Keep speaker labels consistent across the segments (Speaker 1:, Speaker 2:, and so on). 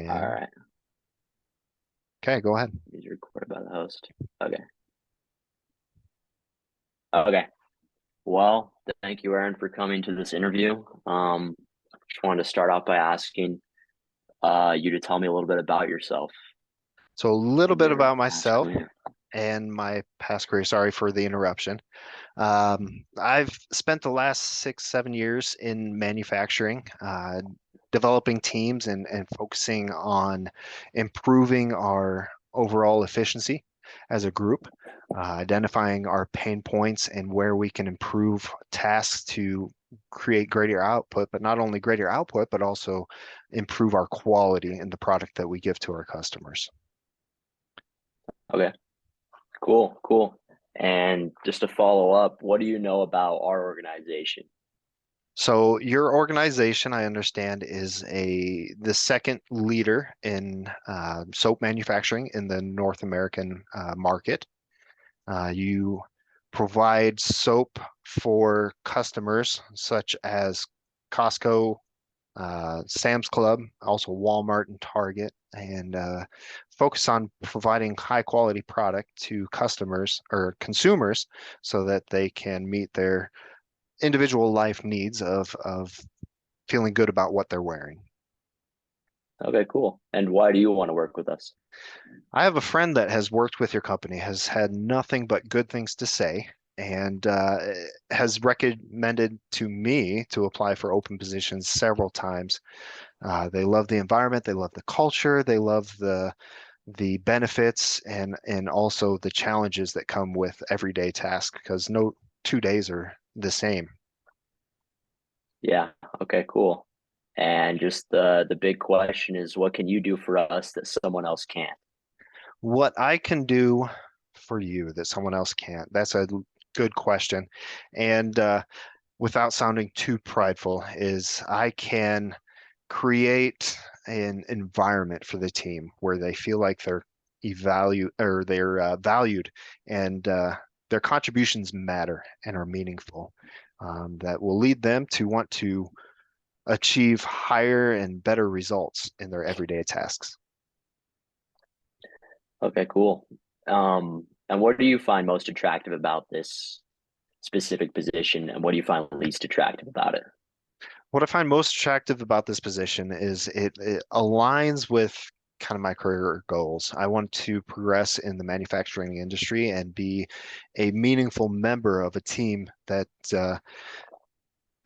Speaker 1: All
Speaker 2: And
Speaker 1: right.
Speaker 2: okay, go ahead.
Speaker 1: Is recorded by the host. Okay. Okay. Well, thank you, Aaron, for coming to this interview. Just wanted to start off by asking you to tell me a little bit about yourself
Speaker 2: So a little
Speaker 1: and
Speaker 2: bit
Speaker 1: your
Speaker 2: about
Speaker 1: past
Speaker 2: myself
Speaker 1: career.
Speaker 2: and my past career. Sorry for the interruption. I've spent the last 6, 7 years in manufacturing, developing teams and focusing on improving our overall efficiency as a group, identifying our pain points and where we can improve tasks to create greater output, but not only greater output, but also improve our quality in the product that we give to our customers.
Speaker 1: Okay. Cool. Cool. And just to follow up, what do you know about our organization?
Speaker 2: So your organization, I understand, is the second leader in soap manufacturing in the North American market. You provide soap for customers such as Costco, Sam's Club, also Walmart and Target, and focus on providing high quality product to customers or consumers so that they can meet their individual life needs of feeling good about what they're wearing.
Speaker 1: Okay, cool. And why do you want to work with us?
Speaker 2: I have a friend that has worked with your company, has had nothing but good things to say, and has recommended to me to apply for open positions several times. They love the environment, they love the culture, they love the benefits and also the challenges that come with everyday tasks because no 2 days are the same.
Speaker 1: Yeah. Okay, cool. And just the big question is, what can you do for us that someone else can't?
Speaker 2: What I can do for you that someone else can't, that's a good question. And without sounding too prideful, is I can create an environment for the team where they feel like they're valued and their contributions matter and are meaningful. That will lead them to want to achieve higher and better results in their everyday tasks.
Speaker 1: Okay, cool. And what do you find most attractive about this specific position, and what do you find least attractive about it?
Speaker 2: What I find most attractive about this position is it aligns with kind of my career goals. I want to progress in the manufacturing industry and be a meaningful member of a team that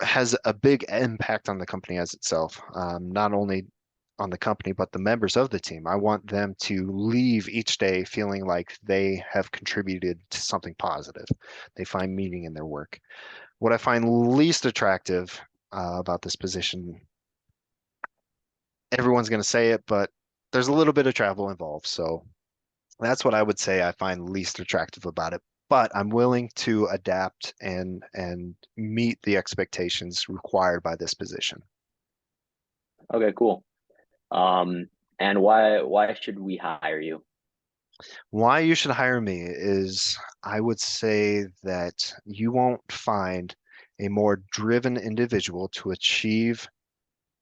Speaker 2: has a big impact on the company as itself. Not only on the company, but the members of the team. I want them to leave each day feeling like they have contributed to something positive. They find meaning in their work. What I find least attractive about this position, everyone's going to say it, but there's a little bit of travel involved. So that's what I would say I find least attractive about it. But I'm willing to adapt and meet the expectations required by this position.
Speaker 1: Okay, cool. Um, and why should we hire you?
Speaker 2: Why you should hire me is I would say that you won't find a more driven individual to achieve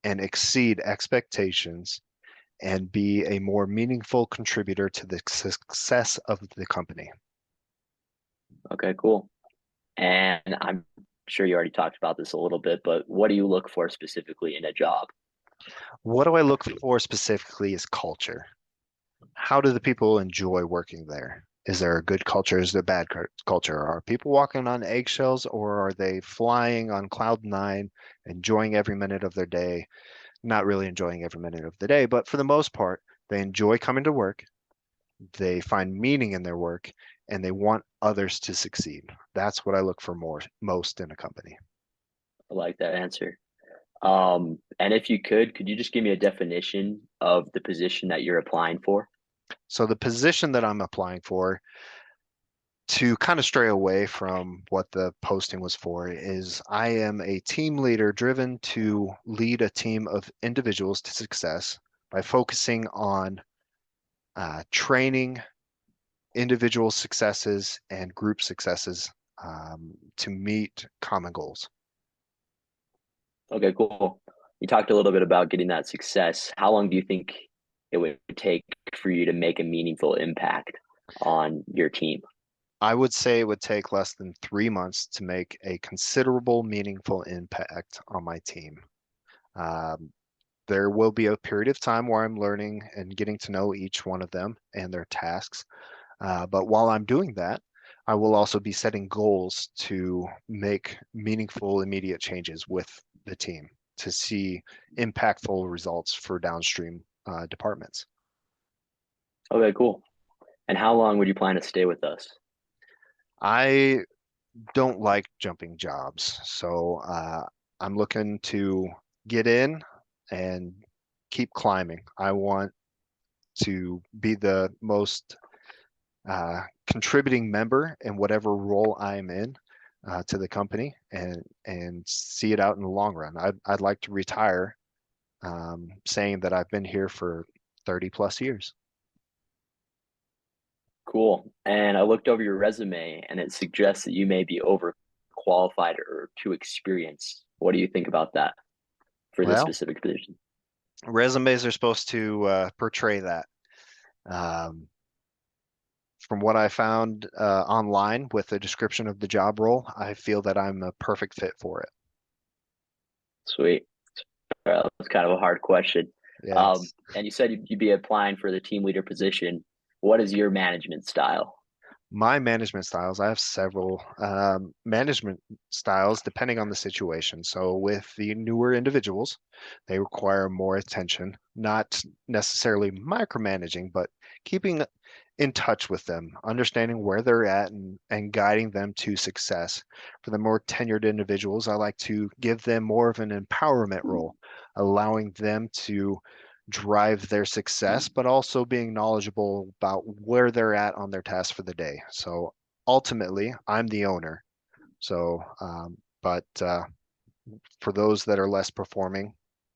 Speaker 2: and exceed expectations and be a more meaningful contributor to the success of the company.
Speaker 1: Okay, cool. And I'm sure you already talked about this a little bit, but what do you look for specifically in a job?
Speaker 2: What do I look for specifically is culture. How do the people enjoy working there? Is there a good culture? Is there a bad culture? Are people walking on eggshells or are they flying on cloud nine, enjoying every minute of their day? Not really enjoying every minute of the day, but for the most part, they enjoy coming to work. They find meaning in their work and they want others to succeed. That's what I look for most in a company.
Speaker 1: I like that answer. And if you could you just give me a definition of the position that you're applying for?
Speaker 2: So the position that I'm applying for, to kind of stray away from what the posting was for, is I am a team leader driven to lead a team of individuals to success by focusing on training individual successes and group successes to meet common goals.
Speaker 1: Okay, cool. You talked a little bit about getting that success. How long do you think it would take for you to make a meaningful impact on your team?
Speaker 2: I would say it would take less than 3 months to make a considerable, meaningful impact on my team. Um, there will be a period of time where I'm learning and getting to know each one of them and their tasks. But while I'm doing that, I will also be setting goals to make meaningful, immediate changes with the team to see impactful results for downstream departments.
Speaker 1: Okay, cool. And how long would you plan to stay with us?
Speaker 2: I don't like jumping jobs, so I'm looking to get in and keep climbing. I want to be the most contributing member in whatever role I'm in to the company and see it out in the long run. I'd like to retire saying that I've been here for 30 plus years.
Speaker 1: Cool. And I looked over your resume and it suggests that you may be overqualified or too experienced. What do you think about that for this
Speaker 2: Well,
Speaker 1: specific position?
Speaker 2: resumes are supposed to portray that. Um, from what I found online with the description of the job role, I feel that I'm a perfect fit for it.
Speaker 1: Sweet. That's kind of a hard question.
Speaker 2: Yes.
Speaker 1: And you said you'd be applying for the team leader position. What is your management style?
Speaker 2: My management styles, I have several management styles depending on the situation. So, with the newer individuals, they require more attention, not necessarily micromanaging, but keeping in touch with them, understanding where they're at and guiding them to success. For the more tenured individuals, I like to give them more of an empowerment role, allowing them to drive their success, but also being knowledgeable about where they're at on their task for the day. So ultimately, I'm the owner. So, but for those that are less performing,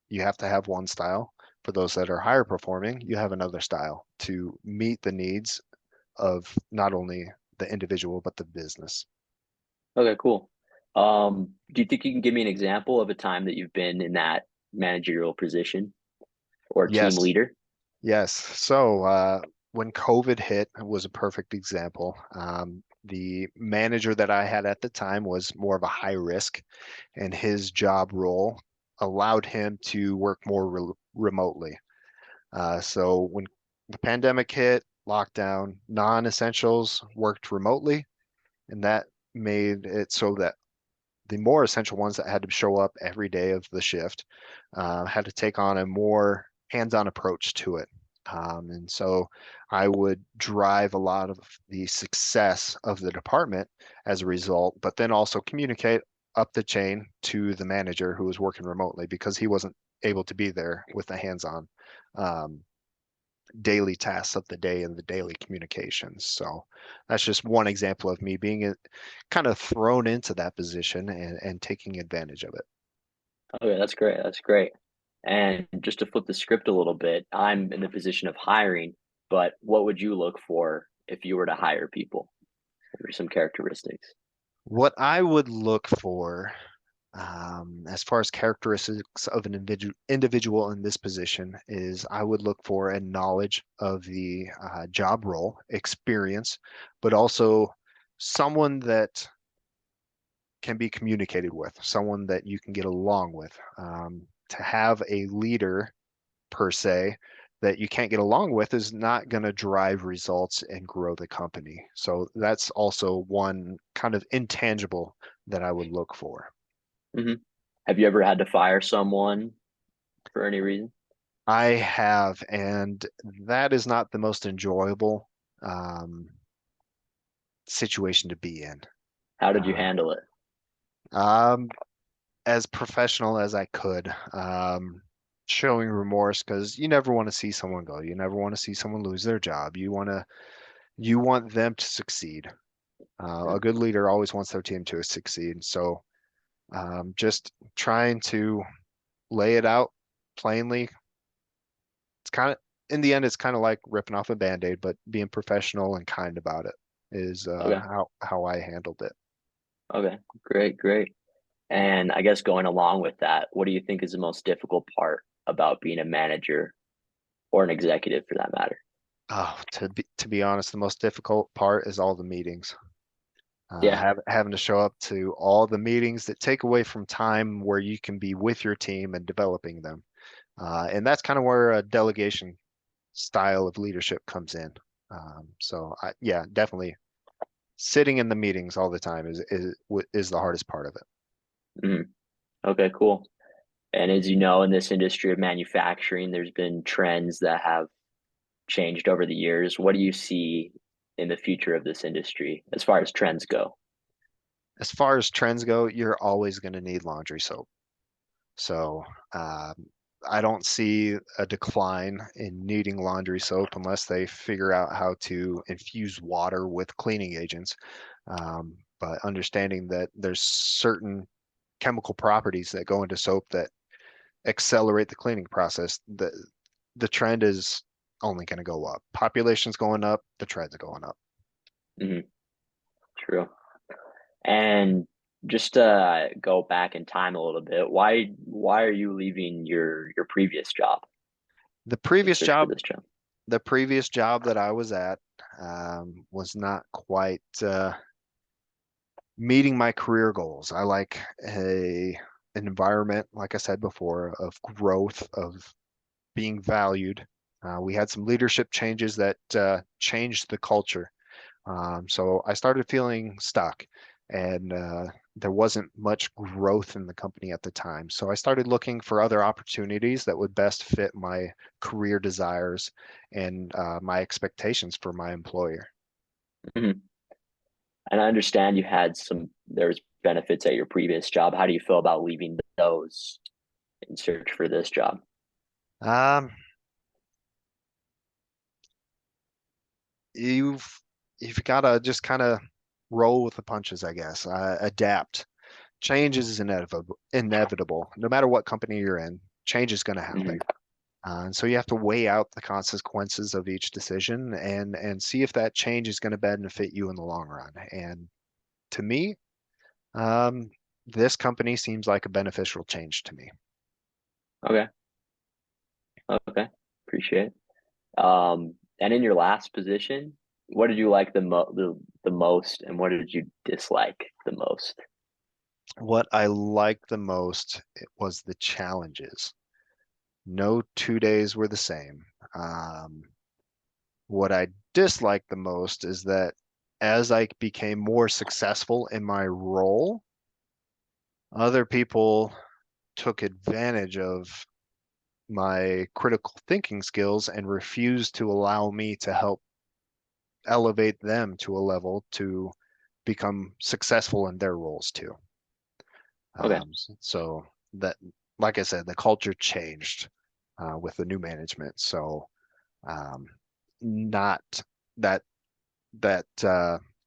Speaker 2: you have to have one style. For those that are higher performing, you have another style to meet the needs of not only the individual, but the business.
Speaker 1: Okay, cool. Do you think you can give me an example of a time that you've been in that managerial position or team
Speaker 2: Yes,
Speaker 1: leader?
Speaker 2: yes. So when COVID hit was a perfect example. The manager that I had at the time was more of a high risk, and his job role allowed him to work more remotely. So when the pandemic hit, lockdown, non-essentials worked remotely, and that made it so that the more essential ones that had to show up every day of the shift had to take on a more hands-on approach to it. And so I would drive a lot of the success of the department as a result, but then also communicate up the chain to the manager who was working remotely because he wasn't able to be there with the hands-on um, daily tasks of the day and the daily communications. So that's just one example of me being kind of thrown into that position and taking advantage of it.
Speaker 1: Okay, that's great. That's great. And just to flip the script a little bit, I'm in the position of hiring, but what would you look for if you were to hire people? What are some characteristics?
Speaker 2: What I would look for as far as characteristics of an individual in this position is I would look for a knowledge of the job role, experience, but also someone that can be communicated with, someone that you can get along with. To have a leader per se that you can't get along with is not going to drive results and grow the company. So that's also one kind of intangible that I would look for.
Speaker 1: Hmm. Have you ever had to fire someone for any reason?
Speaker 2: I have, and that is not the most enjoyable um, situation to be in.
Speaker 1: How did you
Speaker 2: Uh,
Speaker 1: handle it?
Speaker 2: um, as professional as I could, showing remorse because you never want to see someone go. You never want to see someone lose their job. You want them to succeed. A good leader always wants their team to succeed. So just trying to lay it out plainly. It's kind of in the end, it's kind of like ripping off a band-aid, but being professional and kind about it is
Speaker 1: Okay.
Speaker 2: how I handled it.
Speaker 1: Okay. Great. Great. And I guess going along with that, what do you think is the most difficult part about being a manager or an executive for that matter?
Speaker 2: Oh, to be honest, the most difficult part is all the meetings.
Speaker 1: Yeah.
Speaker 2: Having to show up to all the meetings that take away from time where you can be with your team and developing them. And that's kind of where a delegation style of leadership comes in. Yeah, definitely sitting in the meetings all the time is the hardest part of it.
Speaker 1: Mhm. Okay, cool. And as you know, in this industry of manufacturing, there's been trends that have changed over the years. What do you see in the future of this industry as far as trends go?
Speaker 2: As far as trends go, you're always going to need laundry soap. So um, I don't see a decline in needing laundry soap unless they figure out how to infuse water with cleaning agents. But understanding that there's certain chemical properties that go into soap that accelerate the cleaning process, the trend is only going to go up. Population's going up, the trend's going up.
Speaker 1: Hmm. True. And just to go back in time a little bit, why are you leaving your previous job
Speaker 2: The
Speaker 1: and
Speaker 2: previous
Speaker 1: search for
Speaker 2: job,
Speaker 1: this job?
Speaker 2: the previous job that I was at was not quite meeting my career goals. I like an environment, like I said before, of growth, of being valued. We had some leadership changes that changed the culture. So I started feeling stuck, and there wasn't much growth in the company at the time. So I started looking for other opportunities that would best fit my career desires and my expectations for my employer.
Speaker 1: Hmm. And I understand there was benefits at your previous job. How do you feel about leaving those in search for this job?
Speaker 2: Um, you've you've got to just kind of roll with the punches, I guess. Adapt. Change is inevitable. Inevitable. No matter what company you're in, change is going to happen.
Speaker 1: Hmm.
Speaker 2: And so you have to weigh out the consequences of each decision and see if that change is going to benefit you in the long run. And to me, um, this company seems like a beneficial change to me.
Speaker 1: Okay. Okay. Appreciate it. And in your last position, what did you like the most, and what did you dislike the most?
Speaker 2: What I liked the most was the challenges. No 2 days were the same. What I disliked the most is that as I became more successful in my role, other people took advantage of my critical thinking skills and refused to allow me to help elevate them to a level to become successful in their roles too.
Speaker 1: Okay.
Speaker 2: So that, like I said, the culture changed with the new management. So um, not that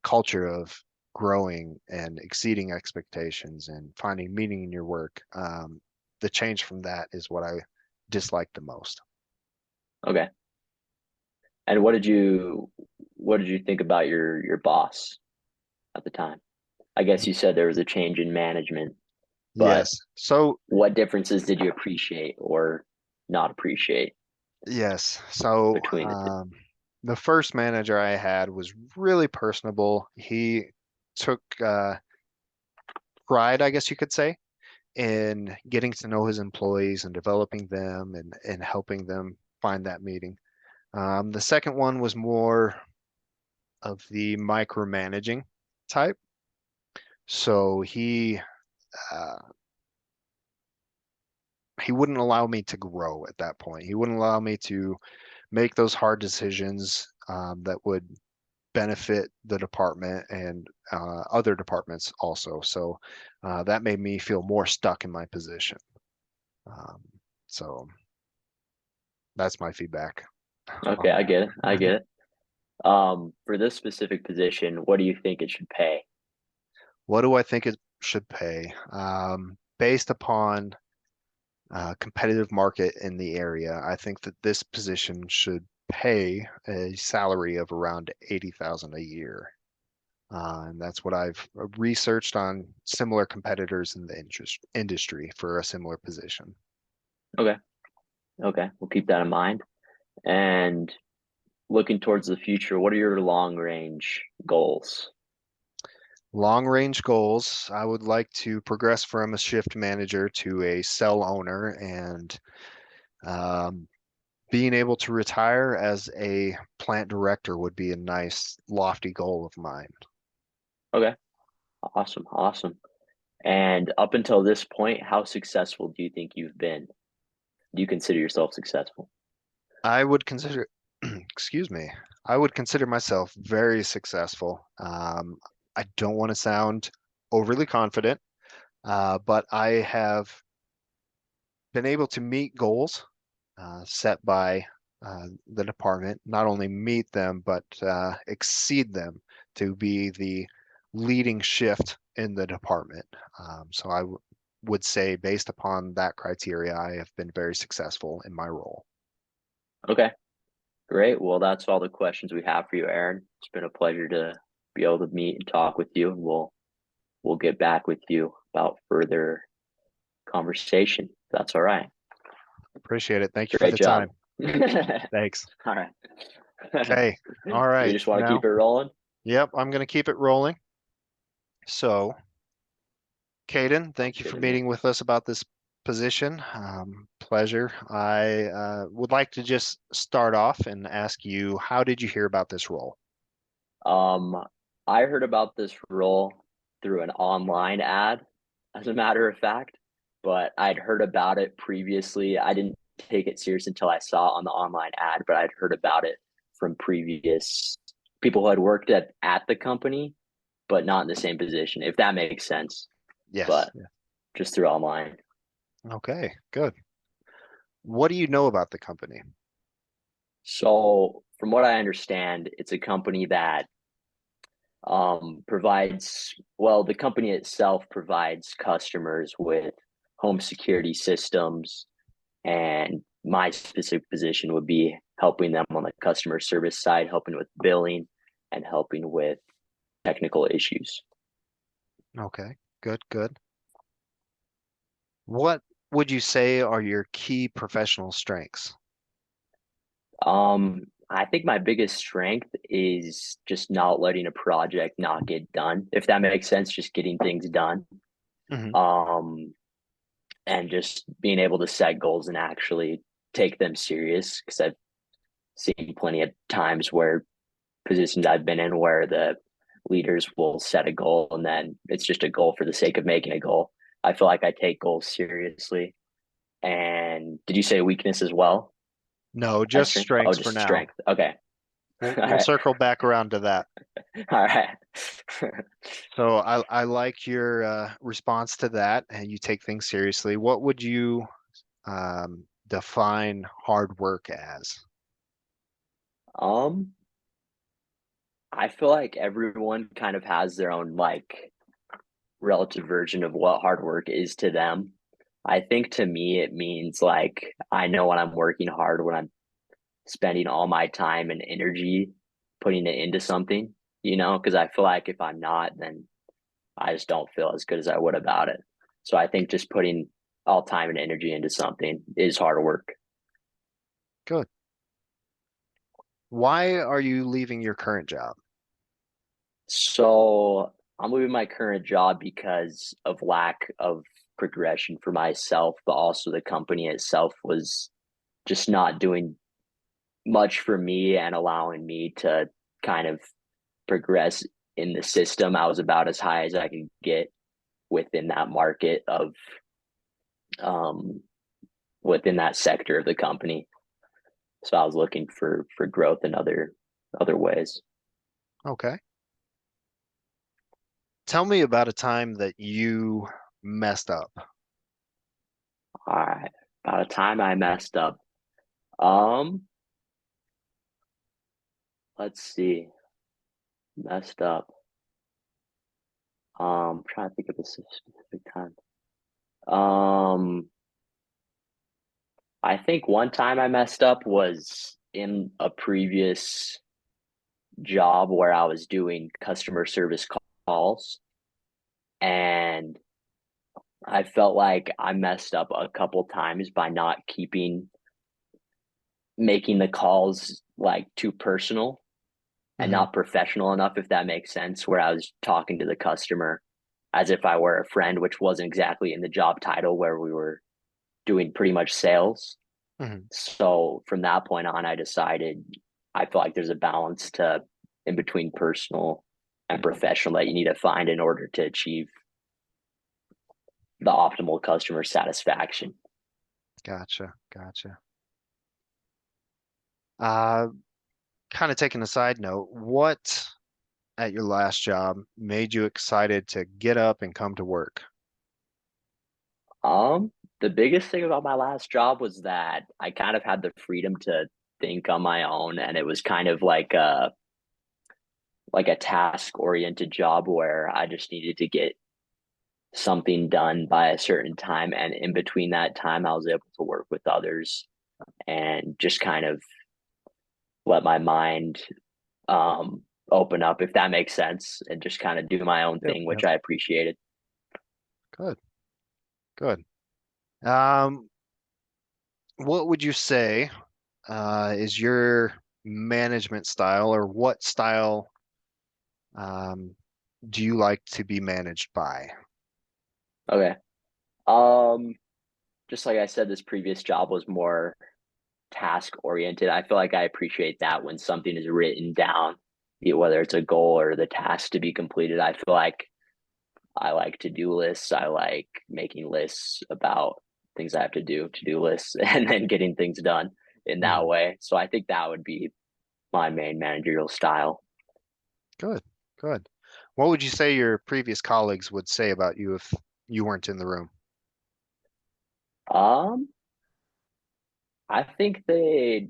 Speaker 2: culture of growing and exceeding expectations and finding meaning in your work. The change from that is what I dislike the most.
Speaker 1: Okay. And what did you think about your boss at the time? I guess you said there was a change in management, but
Speaker 2: Yes. So
Speaker 1: what differences did you appreciate or not appreciate
Speaker 2: yes. So
Speaker 1: between the two?
Speaker 2: the first manager I had was really personable. He took pride, I guess you could say, in getting to know his employees and developing them and helping them find that meeting. The second one was more of the micromanaging type. So uh, he wouldn't allow me to grow at that point. He wouldn't allow me to make those hard decisions that would benefit the department and other departments also. So that made me feel more stuck in my position. Um, so that's my feedback
Speaker 1: Okay,
Speaker 2: on
Speaker 1: I get it. I
Speaker 2: that.
Speaker 1: get it. For this specific position, what do you think it should pay?
Speaker 2: What do I think it should pay? Based upon competitive market in the area, I think that this position should pay a salary of around 80,000 a year. And that's what I've researched on similar competitors in the industry for a similar position.
Speaker 1: Okay. Okay. We'll keep that in mind. And looking towards the future, what are your long range goals?
Speaker 2: Long range goals, I would like to progress from a shift manager to a cell owner and um, being able to retire as a plant director would be a nice, lofty goal of mine.
Speaker 1: Okay, awesome, awesome. And up until this point, how successful do you think you've been? Do you consider yourself successful?
Speaker 2: I would consider, excuse me, I would consider myself very successful. I don't want to sound overly confident, but I have been able to meet goals set by the department, not only meet them, but exceed them to be the leading shift in the department. So would say, based upon that criteria, I have been very successful in my role.
Speaker 1: Okay, great. Well, that's all the questions we have for you, Aaron. It's been a pleasure to be able to meet and talk with you, and we'll get back with you about further conversation. That's all right.
Speaker 2: Appreciate it. Thank you for
Speaker 1: Great
Speaker 2: the
Speaker 1: job.
Speaker 2: time.
Speaker 1: All
Speaker 2: Thanks.
Speaker 1: right.
Speaker 2: Okay. All
Speaker 1: You
Speaker 2: right.
Speaker 1: just want to
Speaker 2: Now,
Speaker 1: keep it rolling?
Speaker 2: yep, I'm going to keep it rolling. So, Caden, thank you
Speaker 1: Good
Speaker 2: for
Speaker 1: to know.
Speaker 2: meeting with us about this position. Pleasure. I would like to just start off and ask you, how did you hear about this role?
Speaker 1: Um, I heard about this role through an online ad, as a matter of fact, but I'd heard about it previously. I didn't take it serious until I saw it on the online ad, but I'd heard about it from previous people who had worked at the company, but not in the same position, if that makes sense.
Speaker 2: Yes.
Speaker 1: But just through online.
Speaker 2: Okay, good. What do you know about the company?
Speaker 1: So, from what I understand, it's a company that provides, well, the company itself provides customers with home security systems, and my specific position would be helping them on the customer service side, helping with billing and helping with technical issues.
Speaker 2: Okay, good, good. What would you say are your key professional strengths?
Speaker 1: I think my biggest strength is just not letting a project not get done, if that makes sense, just getting things done.
Speaker 2: Hmm.
Speaker 1: Um, and just being able to set goals and actually take them serious, because I've seen plenty of times where positions I've been in where the leaders will set a goal and then it's just a goal for the sake of making a goal. I feel like I take goals seriously. And did you say weakness as well?
Speaker 2: No,
Speaker 1: My
Speaker 2: just
Speaker 1: strength? Oh,
Speaker 2: strengths for
Speaker 1: just
Speaker 2: now.
Speaker 1: strength. Okay. All
Speaker 2: We'll
Speaker 1: right.
Speaker 2: circle back around to that.
Speaker 1: All right.
Speaker 2: So I like your response to that, and you take things seriously. What would you define hard work as?
Speaker 1: um, I feel like everyone kind of has their own like relative version of what hard work is to them. I think to me it means like I know when I'm working hard, when I'm spending all my time and energy putting it into something, because I feel like if I'm not, then I just don't feel as good as I would about it. So I think just putting all time and energy into something is hard work.
Speaker 2: Good. Why are you leaving your current job?
Speaker 1: So I'm leaving my current job because of lack of progression for myself, but also the company itself was just not doing much for me and allowing me to kind of progress in the system. I was about as high as I could get within that market of um, within that sector of the company. So I was looking for growth in other ways.
Speaker 2: Okay. Tell me about a time that you messed up.
Speaker 1: All right. About a time I messed up. Um, let's see. Messed up. Trying to think of a specific time. Um, I think one time I messed up was in a previous job where I was doing customer service calls, and I felt like I messed up a couple times by not keeping making the calls like too personal and
Speaker 2: Hmm.
Speaker 1: not professional enough, if that makes sense, where I was talking to the customer as if I were a friend, which wasn't exactly in the job title where we were doing pretty much sales.
Speaker 2: Hmm.
Speaker 1: So from that point on, I decided I feel like there's a balance to in between personal and professional that you need to find in order to achieve the optimal customer satisfaction.
Speaker 2: Gotcha. Gotcha. Uh, Kind of taking a side note, what at your last job made you excited to get up and come to work?
Speaker 1: Um, the biggest thing about my last job was that I kind of had the freedom to think on my own, and it was kind of like a task oriented job where I just needed to get something done by a certain time, and in between that time, I was able to work with others and just kind of let my mind open up, if that makes sense, and just kind of do my own
Speaker 2: Yep.
Speaker 1: thing, which
Speaker 2: Yep.
Speaker 1: I appreciated.
Speaker 2: Good. Good. Um, what would you say is your management style, or what style um, do you like to be managed by?
Speaker 1: Okay. Um, just like I said, this previous job was more task oriented. I feel like I appreciate that when something is written down, whether it's a goal or the task to be completed. I feel like I like to do lists. I like making lists about things I have to do lists, and then getting things done in that
Speaker 2: Mhm.
Speaker 1: way. So I think that would be my main managerial style.
Speaker 2: Good. Good. What would you say your previous colleagues would say about you if you weren't in the room?
Speaker 1: Um, I think they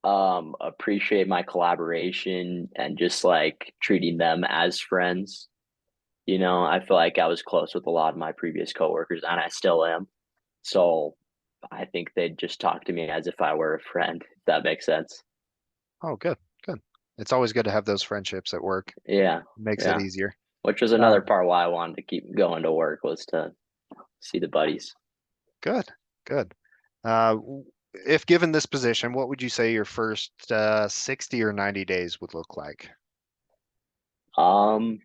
Speaker 1: appreciate my collaboration and just like treating them as friends. I feel like I was close with a lot of my previous coworkers, and I still am. So I think they'd just talk to me as if I were a friend, if that makes sense.
Speaker 2: Oh, good. Good. It's always good to have those friendships at work.
Speaker 1: Yeah,
Speaker 2: Makes it
Speaker 1: yeah.
Speaker 2: easier.
Speaker 1: Which was
Speaker 2: Uh,
Speaker 1: another part why I wanted to keep going to work was to see the buddies.
Speaker 2: Good. Good. If given this position, what would you say your first 60 or 90 days would look like?
Speaker 1: Um,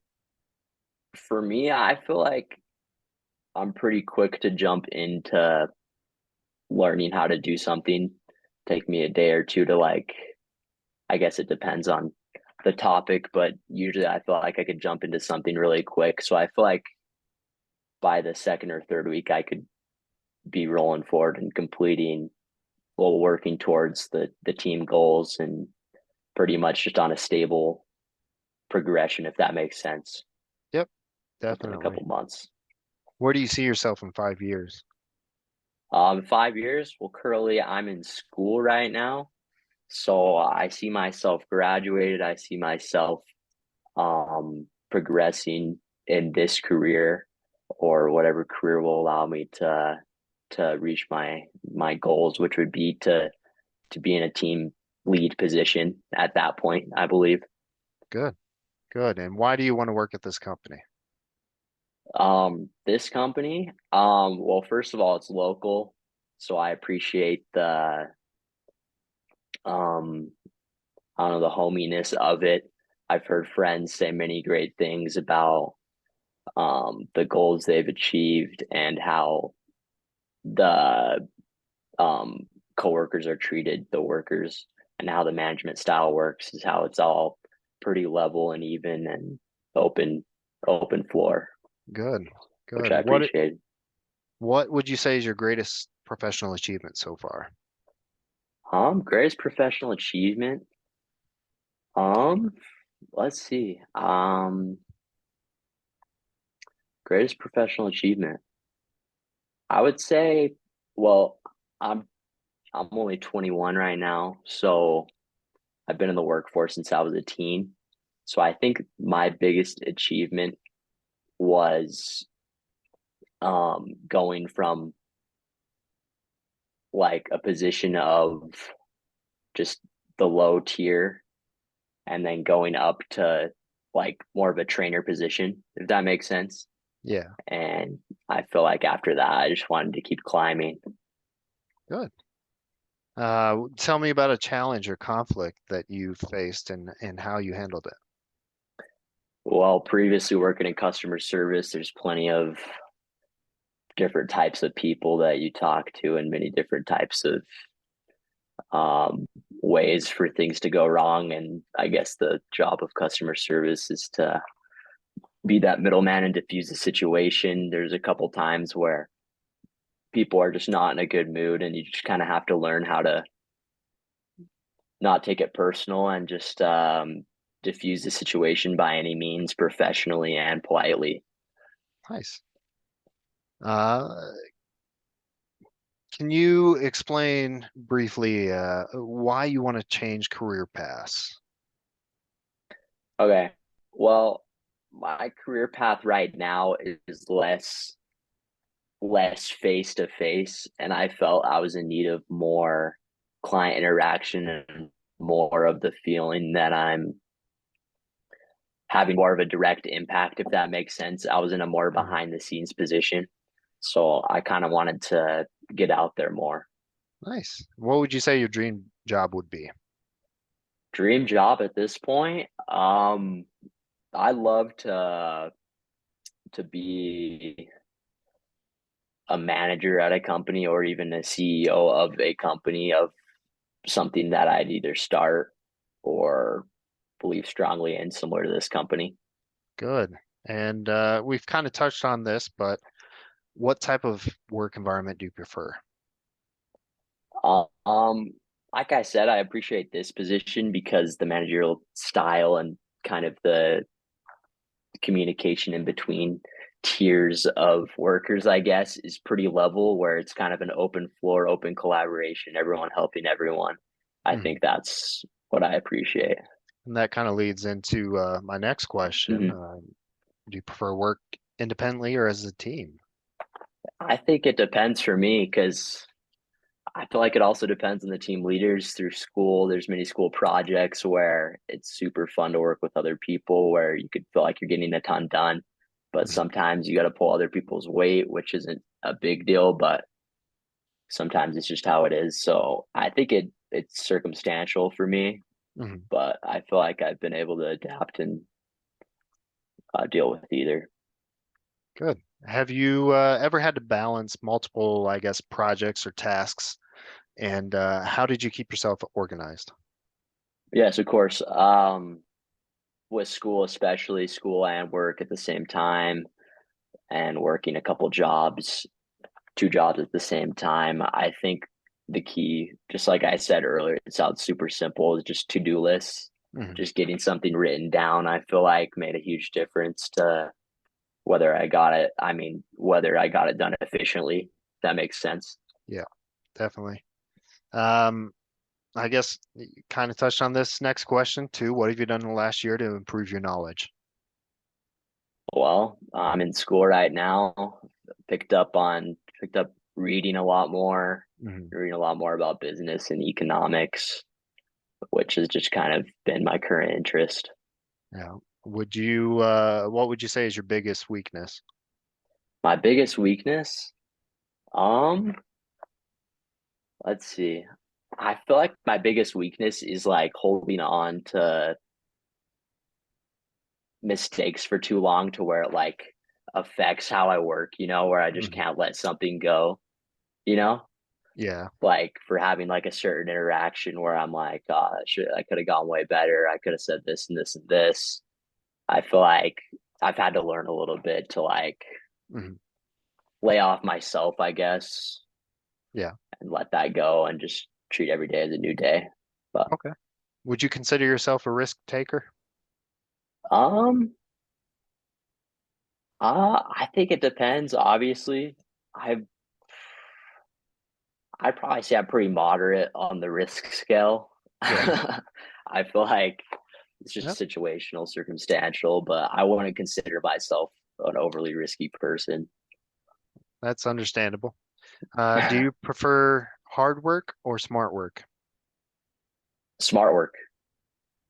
Speaker 1: for me, I feel like I'm pretty quick to jump into learning how to do something. Take me a day or two to I guess it depends on the topic, but usually I feel like I could jump into something really quick. So I feel like by the second or third week, I could be rolling forward and completing while working towards the team goals and pretty much just on a stable progression, if that makes sense,
Speaker 2: Yep,
Speaker 1: within a
Speaker 2: definitely.
Speaker 1: couple months.
Speaker 2: Where do you see yourself in 5 years?
Speaker 1: 5 years. Well, currently I'm in school right now, so I see myself graduated. I see myself progressing in this career or whatever career will allow me to reach my goals, which would be to be in a team lead position at that point, I believe.
Speaker 2: Good, good. And why do you want to work at this company?
Speaker 1: This company, well, first of all, it's local, so I appreciate the um, I don't know, the hominess of it. I've heard friends say many great things about the goals they've achieved and how the coworkers are treated, the workers, and how the management style works is how it's all pretty level and even and open open floor,
Speaker 2: Good,
Speaker 1: which
Speaker 2: good.
Speaker 1: I appreciate.
Speaker 2: What would you say is your greatest professional achievement so far?
Speaker 1: Greatest professional achievement. Um, let's see. Greatest professional achievement. I would say, well, I'm I'm only 21 right now, so I've been in the workforce since I was a teen. So I think my biggest achievement was going from like a position of just the low tier and then going up to like more of a trainer position, if that makes sense.
Speaker 2: Yeah,
Speaker 1: And I feel like after that, I just wanted to keep climbing.
Speaker 2: good. Tell me about a challenge or conflict that you faced and how you handled it.
Speaker 1: Well, previously working in customer service, there's plenty of different types of people that you talk to and many different types of ways for things to go wrong. And I guess the job of customer service is to be that middleman and diffuse the situation. There's a couple times where people are just not in a good mood, and you just kind of have to learn how to not take it personal and just diffuse the situation by any means, professionally and politely.
Speaker 2: Nice. Uh, can you explain briefly why you want to change career paths?
Speaker 1: Okay. Well, my career path right now is less face to face, and I felt I was in need of more client interaction and more of the feeling that I'm having more of a direct impact, if that makes sense. I was in a more
Speaker 2: Mhm.
Speaker 1: behind the scenes position, so I kind of wanted to get out there more.
Speaker 2: Nice. What would you say your dream job would be?
Speaker 1: Dream job at this point, I love to be a manager at a company or even a CEO of a company of something that I'd either start or believe strongly in, similar to this company.
Speaker 2: Good. And we've kind of touched on this, but what type of work environment do you prefer?
Speaker 1: Um, like I said, I appreciate this position because the managerial style and kind of the communication in between tiers of workers, I guess, is pretty level where it's kind of an open floor, open collaboration, everyone helping everyone. I
Speaker 2: Mhm.
Speaker 1: think that's what I appreciate.
Speaker 2: And that kind of leads into my next question.
Speaker 1: Mhm.
Speaker 2: Do you prefer work independently or as a team?
Speaker 1: I think it depends for me because I feel like it also depends on the team leaders through school. There's many school projects where it's super fun to work with other people, where you could feel like you're getting a ton done. But
Speaker 2: Mhm.
Speaker 1: sometimes you got to pull other people's weight, which isn't a big deal, but sometimes it's just how it is. So I think it's circumstantial for me,
Speaker 2: Mhm.
Speaker 1: but I feel like I've been able to adapt and deal with either.
Speaker 2: Good. Have you ever had to balance multiple, I guess, projects or tasks? And how did you keep yourself organized?
Speaker 1: Yes, of course. With school, especially school and work at the same time, and working a couple jobs, two jobs at the same time. I think the key, just like I said earlier, it sounds super simple, is just to-do lists.
Speaker 2: Mhm.
Speaker 1: Just getting something written down, I feel like made a huge difference to whether I got it. I mean, whether I got it done efficiently, if that makes sense.
Speaker 2: Yeah, definitely. Um, I guess you kind of touched on this next question too. What have you done in the last year to improve your knowledge?
Speaker 1: Well, I'm in school right now. Picked up reading a lot more,
Speaker 2: Mhm.
Speaker 1: reading a lot more about business and economics, which has just kind of been my current interest.
Speaker 2: Yeah. What would you say is your biggest weakness?
Speaker 1: My biggest weakness, um, let's see. I feel like my biggest weakness is like holding on to mistakes for too long to where it like affects how I work, where I just
Speaker 2: Mhm.
Speaker 1: can't let something go, you know?
Speaker 2: Yeah.
Speaker 1: Like for having like a certain interaction where I'm like, oh, I could have gone way better. I could have said this and this and this. I feel like I've had to learn a little bit to like
Speaker 2: Mhm.
Speaker 1: lay off myself, I guess,
Speaker 2: Yeah.
Speaker 1: and let that go and just treat every day as a new day. But
Speaker 2: Okay. Would you consider yourself a risk taker?
Speaker 1: um I think it depends, obviously. I I'd probably say I'm pretty moderate on the risk scale.
Speaker 2: Yeah.
Speaker 1: I feel like it's
Speaker 2: Yep.
Speaker 1: just situational, circumstantial, but I wouldn't consider myself an overly risky person.
Speaker 2: That's understandable. Do you prefer hard work or smart work?
Speaker 1: Smart work,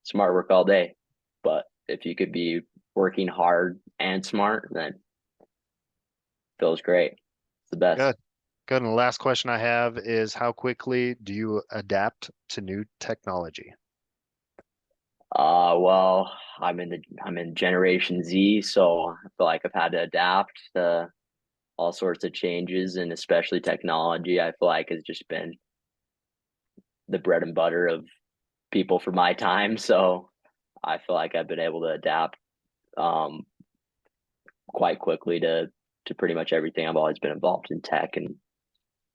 Speaker 1: smart work all day. But if you could be working hard and smart, then feels great. It's the best.
Speaker 2: Good. Good. And the last question I have is how quickly do you adapt to new technology?
Speaker 1: Well, I'm in Generation Z, so I feel like I've had to adapt to all sorts of changes, and especially technology. I feel like has just been the bread and butter of people for my time. So I feel like I've been able to adapt um, quite quickly to pretty much everything. I've always been involved in tech and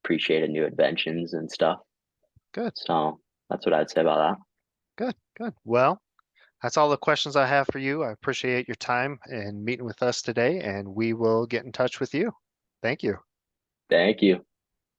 Speaker 1: appreciated new inventions and stuff.
Speaker 2: Good,
Speaker 1: So that's what I'd say about
Speaker 2: good, good. Well, that's all the questions I have for you. I appreciate your time and meeting with us today, and we will get in touch with you. Thank you.
Speaker 1: that. Thank you.